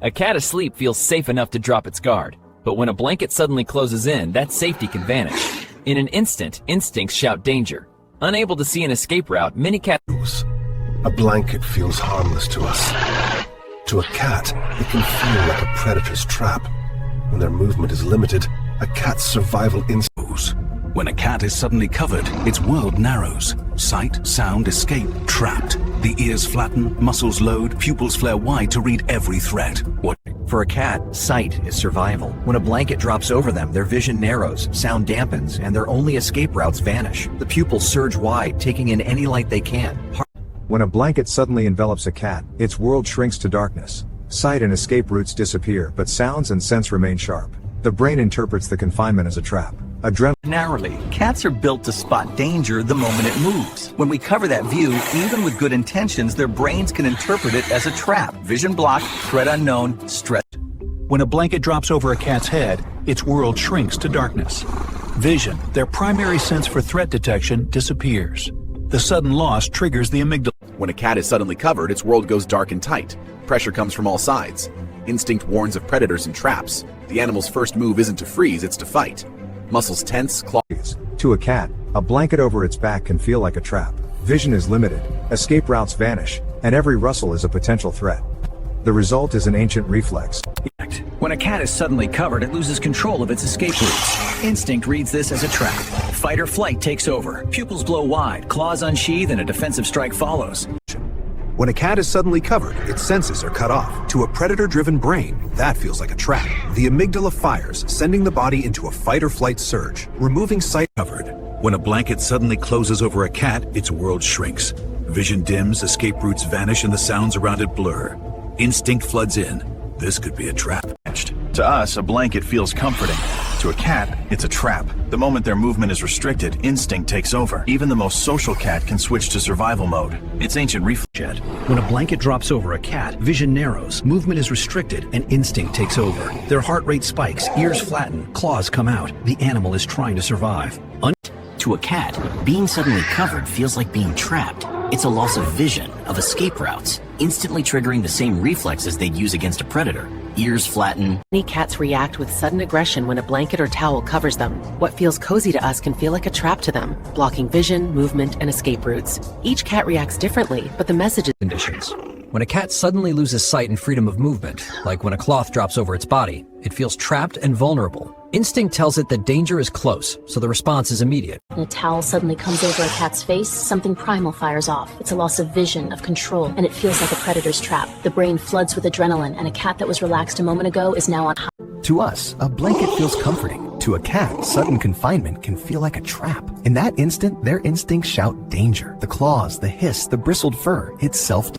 A cat asleep feels safe enough to drop its guard, but when a blanket suddenly closes in, that safety can vanish. In an instant, instincts shout danger. Unable to see an escape route, many cats... A blanket feels harmless to us. To a cat, it can feel like a predator's trap. When their movement is limited, a cat's survival instincts. When a cat is suddenly covered, its world narrows. Sight, sound, escape, trapped. The ears flatten, muscles load, pupils flare wide to read every threat. What? For a cat, sight is survival. When a blanket drops over them, their vision narrows, sound dampens, and their only escape routes vanish. The pupils surge wide, taking in any light they can. When a blanket suddenly envelops a cat, its world shrinks to darkness. Sight and escape routes disappear, but sounds and scents remain sharp. The brain interprets the confinement as a trap. Narrowly, cats are built to spot danger the moment it moves. When we cover that view, even with good intentions, their brains can interpret it as a trap. Vision blocked, threat unknown, stress. When a blanket drops over a cat's head, its world shrinks to darkness. Vision, their primary sense for threat detection, disappears. The sudden loss triggers the amygdala. When a cat is suddenly covered, its world goes dark and tight. Pressure comes from all sides. Instinct warns of predators and traps. The animal's first move isn't to freeze, it's to fight. Muscles tense, claws. To a cat, a blanket over its back can feel like a trap. Vision is limited, escape routes vanish, and every rustle is a potential threat. The result is an ancient reflex. When a cat is suddenly covered, it loses control of its escape routes. Instinct reads this as a trap. Fight or flight takes over. Pupils blow wide, claws unsheath, and a defensive strike follows. When a cat is suddenly covered, its senses are cut off. To a predator-driven brain, that feels like a trap. The amygdala fires, sending the body into a fight-or-flight surge, removing sight. Covered. When a blanket suddenly closes over a cat, its world shrinks. Vision dims, escape routes vanish, and the sounds around it blur. Instinct floods in. This could be a trap. To us, a blanket feels comforting. To a cat, it's a trap. The moment their movement is restricted, instinct takes over. Even the most social cat can switch to survival mode. It's ancient reflex. When a blanket drops over a cat, vision narrows, movement is restricted, and instinct takes over. Their heart rate spikes, ears flatten, claws come out. The animal is trying to survive. To a cat, being suddenly covered feels like being trapped. It's a loss of vision, of escape routes, instantly triggering the same reflexes they'd use against a predator. Ears flatten. Many cats react with sudden aggression when a blanket or towel covers them. What feels cozy to us can feel like a trap to them, blocking vision, movement, and escape routes. Each cat reacts differently, but the message is conditions. When a cat suddenly loses sight and freedom of movement, like when a cloth drops over its body, it feels trapped and vulnerable. Instinct tells it that danger is close, so the response is immediate. When a towel suddenly comes over a cat's face, something primal fires off. It's a loss of vision, of control, and it feels like a predator's trap. The brain floods with adrenaline, and a cat that was relaxed a moment ago is now on high. To us, a blanket feels comforting. To a cat, sudden confinement can feel like a trap. In that instant, their instincts shout danger. The claws, the hiss, the bristled fur, it's self